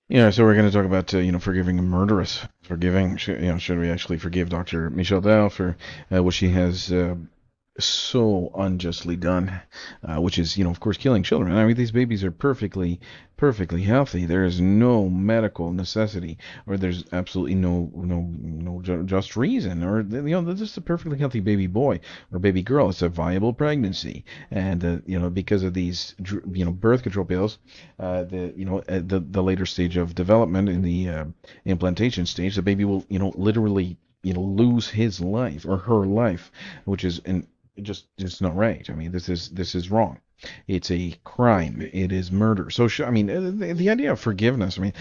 Yeah, so we're going to talk about forgiving a murderess. Should we actually forgive Dr. Michelle Dow for what she has so unjustly done, which is, of course, killing children. I mean, these babies are perfectly healthy. There is no medical necessity, or there's absolutely no just reason, or they're just a perfectly healthy baby boy or baby girl. It's a viable pregnancy, and because of these, birth control pills, the later stage of development in the implantation stage, the baby will, literally, lose his life or her life, which is an just not right. I mean, this is wrong. It's a crime. It is murder. So, I mean, the idea of forgiveness. I mean,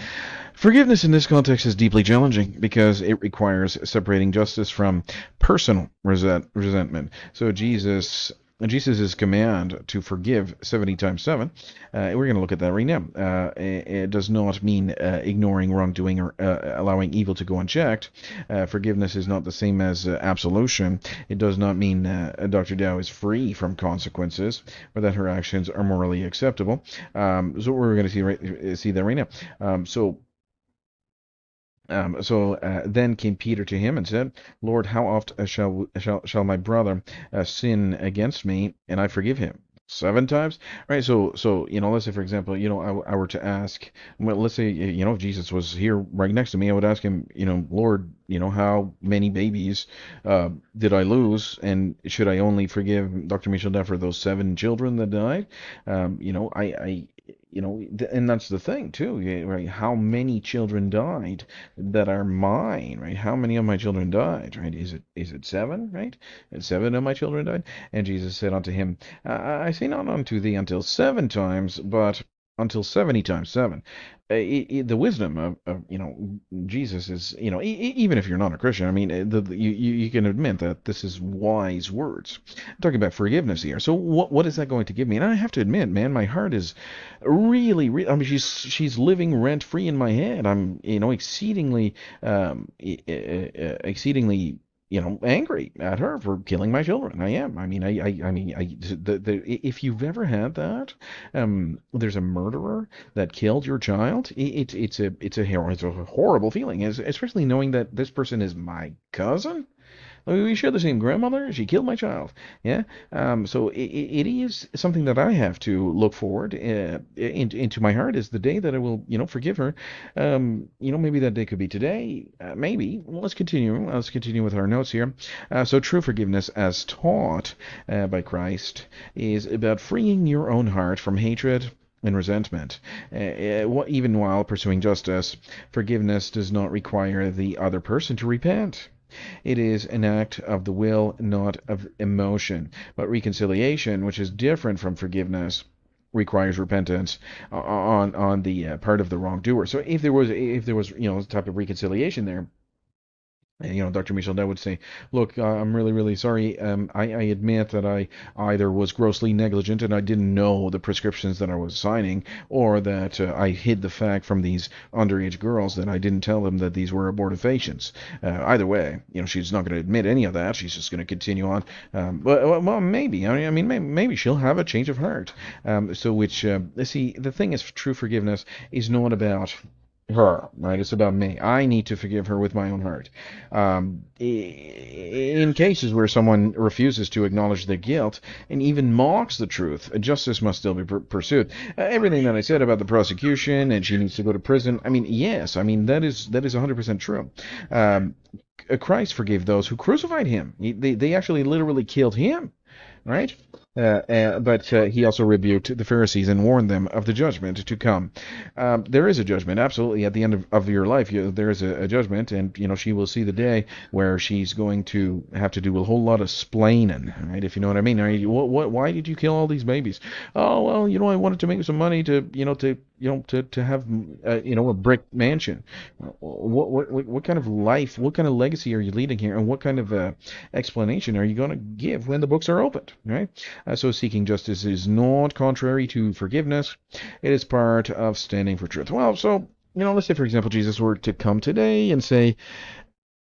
forgiveness in this context is deeply challenging because it requires separating justice from personal resentment. So Jesus' command to forgive 70 times 7, we're going to look at that right now. It does not mean ignoring wrongdoing or allowing evil to go unchecked. Forgiveness is not the same as absolution. It does not mean Dr. Dow is free from consequences or that her actions are morally acceptable. So we're going to see that right now. Then came Peter to him and said, Lord, how oft shall my brother sin against me, and I forgive him? 7 times, right? So let's say, for example, I were to ask, well, let's say, if Jesus was here right next to me, I would ask him, Lord, how many babies did I lose, and should I only forgive Dr. Michel for those 7 children that died? And that's the thing too, right? How many children died that are mine, right? How many of my children died, right? Is it 7, right? And 7 of my children died. And Jesus said unto him, I say not unto thee until 7 times, but until 70 times 7. The wisdom of Jesus is, even if you're not a Christian, I mean, you can admit that this is wise words. I'm talking about forgiveness here. So what is that going to give me? And I have to admit, man, my heart is I mean, she's living rent free in my head. I'm, exceedingly, angry at her for killing my children. I am. I mean, if you've ever had that, there's a murderer that killed your child. It's a horrible feeling, especially knowing that this person is my cousin. I mean, we share the same grandmother. She killed my child. Yeah. So it is something that I have to look forward into my heart is the day that I will, forgive her. Maybe that day could be today. Maybe. Well, let's continue. Let's continue with our notes here. So true forgiveness, as taught by Christ, is about freeing your own heart from hatred and resentment. Even while pursuing justice, forgiveness does not require the other person to repent. It is an act of the will, not of emotion. But reconciliation, which is different from forgiveness, requires repentance on the part of the wrongdoer. So if there was a type of reconciliation there, and, Dr. Michel would say, look, I'm really, really sorry. I admit that I either was grossly negligent and I didn't know the prescriptions that I was signing, or that I hid the fact from these underage girls that I didn't tell them that these were abortifacients. Either way, she's not going to admit any of that. She's just going to continue on. Well, maybe. Maybe she'll have a change of heart. See, the thing is, true forgiveness is not about her, right? It's about me. I need to forgive her with my own heart. In cases where someone refuses to acknowledge their guilt and even mocks the truth, justice must still be pursued. Everything that I said about the prosecution and she needs to go to prison, I mean, yes, I mean that is 100% true. Um, Christ forgave those who crucified him. They actually literally killed him, right? But he also rebuked the Pharisees and warned them of the judgment to come. There is a judgment, absolutely. At the end of your life, there is a judgment, and she will see the day where she's going to have to do a whole lot of splaining, right? If you know what I mean. Right? Why did you kill all these babies? Oh well, I wanted to make some money to have a brick mansion. What kind of life, what kind of legacy are you leading here, and what kind of explanation are you going to give when the books are opened, right? So seeking justice is not contrary to forgiveness. It is part of standing for truth. Well, so, let's say, for example, Jesus were to come today and say,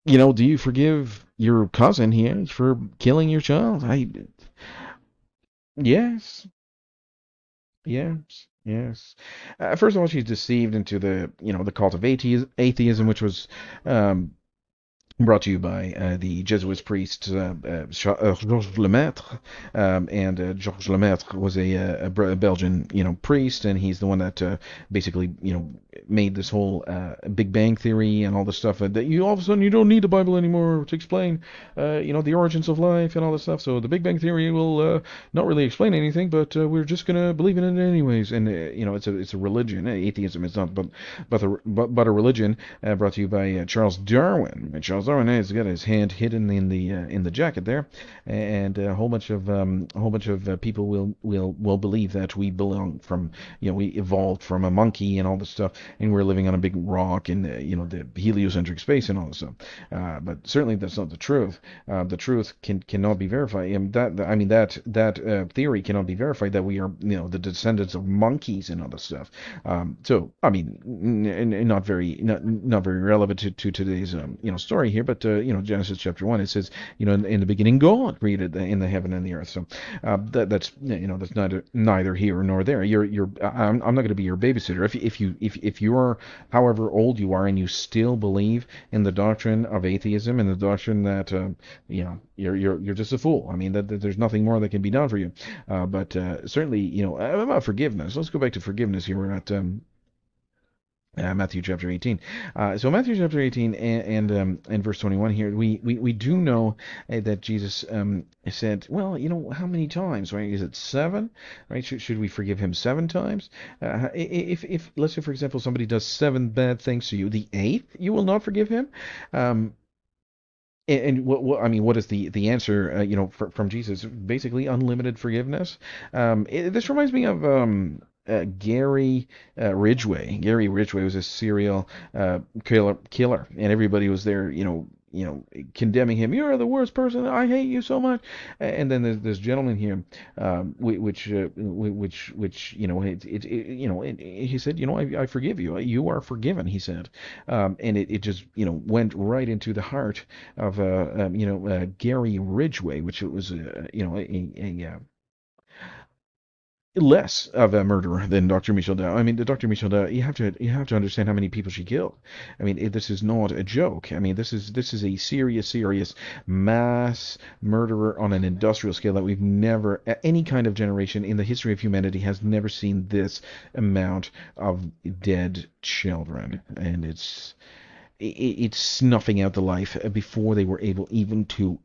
do you forgive your cousin here for killing your child? Yes, yes, Yes. First of all, she's deceived into the cult of atheism, which was um, brought to you by the Jesuit priest Georges Lemaitre, and Georges Lemaitre was a Belgian, priest, and he's the one that basically, made this whole Big Bang theory and all this stuff that you all of a sudden you don't need the Bible anymore to explain, the origins of life and all this stuff. So the Big Bang theory will not really explain anything, but we're just gonna believe in it anyways. And it's a religion. Atheism is not, but a religion brought to you by Charles Darwin. And Charles Darwin has got his hand hidden in the jacket there, and a whole bunch of people will believe that we belong from we evolved from a monkey and all this stuff, and we're living on a big rock in the heliocentric space and all this stuff. But certainly that's not the truth. The truth cannot be verified. And that theory cannot be verified that we are the descendants of monkeys and all this stuff. So I mean, not very relevant to today's story here, but Genesis chapter 1, it says in the beginning God created in the heaven and the earth. So that's neither here nor there. I'm not going to be your babysitter if you are, however old you are, and you still believe in the doctrine of atheism and the doctrine that you're just a fool. I mean that there's nothing more that can be done for you. But certainly about forgiveness. Let's go back to forgiveness here. We're at Matthew chapter 18. So Matthew chapter 18 and verse 21 here, we do know that Jesus said, well, how many times, right? Is it seven, right? Should we forgive him seven times? If let's say, for example, somebody does seven bad things to you, the eighth you will not forgive him. Um, and what is the answer? From Jesus, basically unlimited forgiveness. This reminds me of Gary Ridgway. Gary Ridgway was a serial killer, and everybody was there, condemning him. You're the worst person. I hate you so much. And then there's this gentleman here, which he said, I forgive you. You are forgiven. He said, and it just went right into the heart of Gary Ridgway, which it was less of a murderer than Dr. Michel Dow. I mean, the Dr. Michel Dow, you have to understand how many people she killed. I mean, this is not a joke. I mean, this is a serious mass murderer on an industrial scale that we've never, any kind of generation in the history of humanity has never seen this amount of dead children, and it's snuffing out the life before they were able even to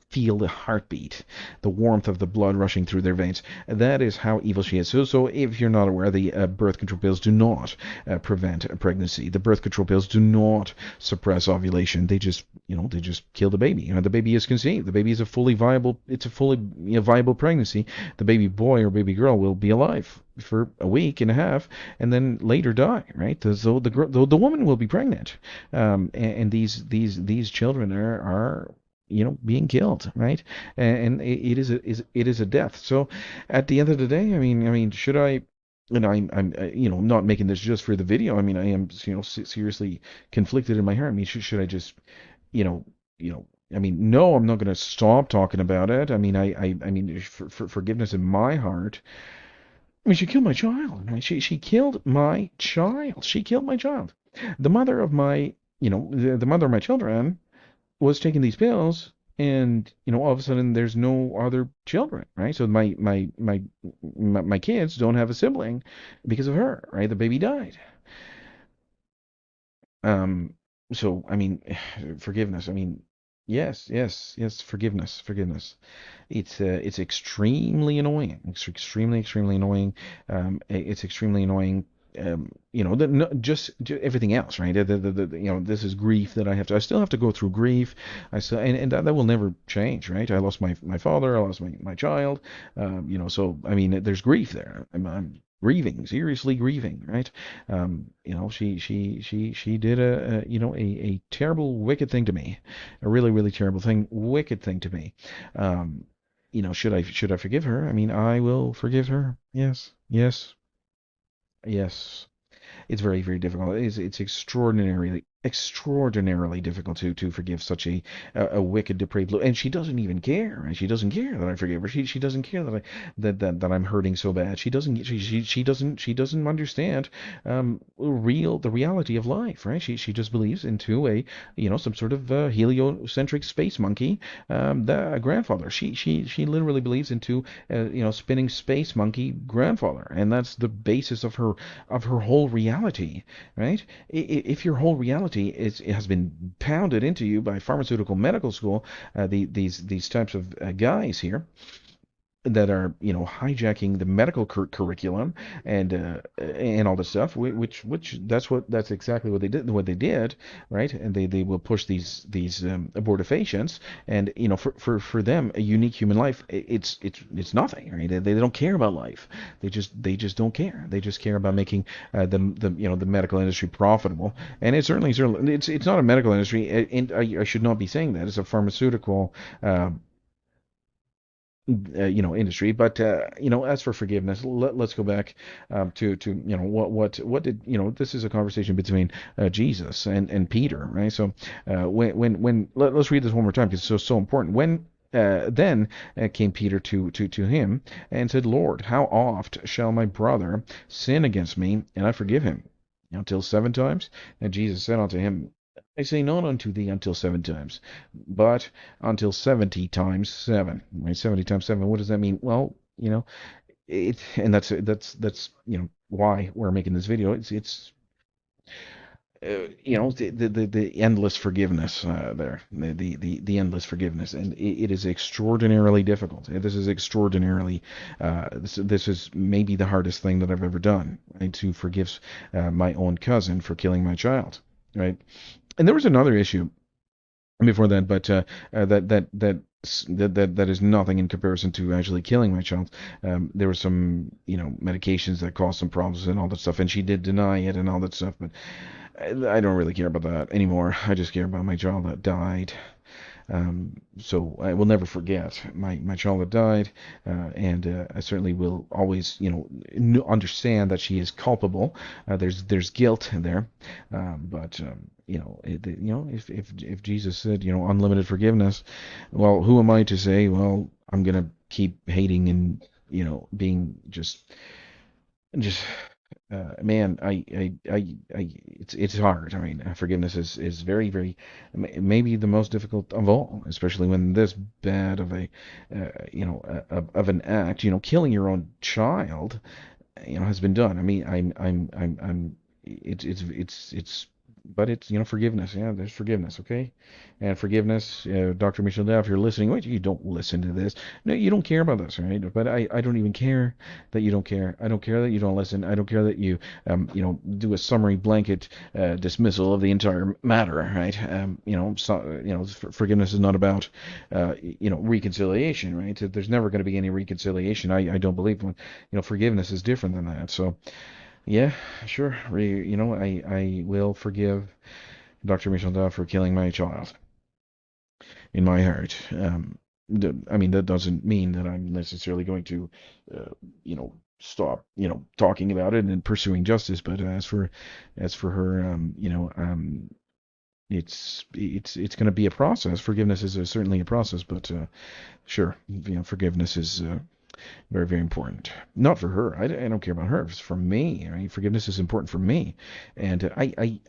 feel the heartbeat, the warmth of the blood rushing through their veins. That is how evil she is. So if you're not aware, the birth control pills do not prevent a pregnancy. The birth control pills do not suppress ovulation. They just kill the baby. The baby is conceived. The baby is a fully viable pregnancy. The baby boy or baby girl will be alive for a week and a half, and then later die. Right? So the woman will be pregnant, and these children are being killed, right? And it is a death. So at the end of the day, should I? And I'm not making this just for the video. I mean, I am seriously conflicted in my heart. I mean, should I just you know no, I'm not going to stop talking about it. I mean, I mean, for forgiveness in my heart. I mean, she killed my child. I mean, she killed my child. She killed my child. The mother of my the mother of my children was taking these pills, and all of a sudden there's no other children, right? So my kids don't have a sibling because of her, right? The baby died. um so I mean, forgiveness, I mean, yes, forgiveness. It's extremely annoying. It's extremely annoying. It's extremely annoying. No, just everything else, right? This is grief that I still have to go through grief. And that will never change, right? I lost my father. I lost my child. So I mean, there's grief there. I'm grieving, seriously grieving, right? She did a terrible, wicked thing to me, a really terrible thing, wicked thing to me. Should I forgive her? I mean, I will forgive her. Yes. It's very difficult. It's extraordinarily extraordinarily difficult to forgive such a wicked, depraved look. And she doesn't even care. Right? She doesn't care that I forgive her. She doesn't care that that I'm hurting so bad. She doesn't understand the reality of life. Right? She just believes into some sort of heliocentric space monkey, a grandfather. She literally believes into spinning space monkey grandfather, and that's the basis of her whole reality. Right? If your whole reality has been pounded into you by pharmaceutical medical school, these types of guys here that are hijacking the medical curriculum and all this stuff, which that's exactly what they did, right? And they will push these abortifacients, and for them a unique human life, it's nothing, right? They don't care about life. They just don't care. They just care about making the medical industry profitable. And certainly it's not a medical industry, and I should not be saying that. It's a pharmaceutical industry. But as for forgiveness, let's go back to what did this is a conversation between Jesus and Peter, right? So let's read this one more time because it's so important. Then came Peter to him and said, Lord, how oft shall my brother sin against me, and I forgive him? Till 7 times? And Jesus said unto him, I say not unto thee until 7 times, but until 70 times 7. Right? 70 times 7. What does that mean? Well, and that's why we're making this video. It's the endless forgiveness there, the endless forgiveness, and it is extraordinarily difficult. This is extraordinarily this is maybe the hardest thing that I've ever done, right? To forgive my own cousin for killing my child, right? And there was another issue before that, but that is nothing in comparison to actually killing my child. There were some, medications that caused some problems and all that stuff, and she did deny it and all that stuff. But I don't really care about that anymore. I just care about my child that died. So I will never forget my child that died, and I certainly will always, understand that she is culpable. There's guilt there, but if Jesus said, unlimited forgiveness, well, who am I to say, well, I'm gonna keep hating and being just man, it's hard. I mean, forgiveness is very, very, maybe the most difficult of all, especially when this bad of of an act, killing your own child, has been done. I mean, it's, but it's, forgiveness. Yeah, there's forgiveness, okay? And forgiveness, Dr. Michel Dell, if you're listening, wait, you don't listen to this. No, you don't care about this, right? But I don't even care that you don't care. I don't care that you don't listen. I don't care that you, do a summary blanket dismissal of the entire matter, right? Forgiveness is not about, reconciliation, right? There's never going to be any reconciliation. I don't believe when, forgiveness is different than that. So, yeah, sure. I will forgive Dr. Michel for killing my child in my heart. I mean, that doesn't mean that I'm necessarily going to, stop, talking about it and pursuing justice. But as for her, it's going to be a process. Forgiveness is certainly a process, but sure, forgiveness is. Very, very important. Not for her. I don't care about her. It's for me. I mean, forgiveness is important for me. And I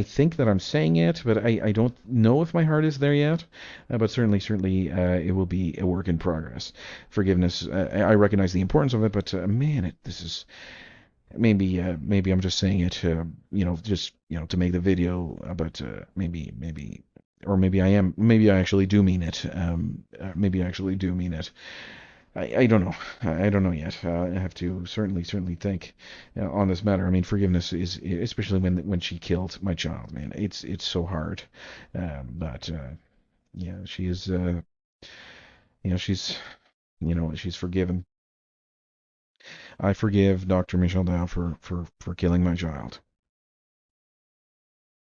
think that I'm saying it, but I don't know if my heart is there yet. But certainly, it will be a work in progress. Forgiveness, I recognize the importance of it, but man, this is maybe I'm just saying it, just to make the video. But maybe, or maybe I actually do mean it. Maybe I actually do mean it. I don't know. I don't know yet. I have to certainly think on this matter. I mean, forgiveness is, especially when she killed my child, man. It's so hard. But yeah, she is. She's she's forgiven. I forgive Dr. Michel Dow for killing my child.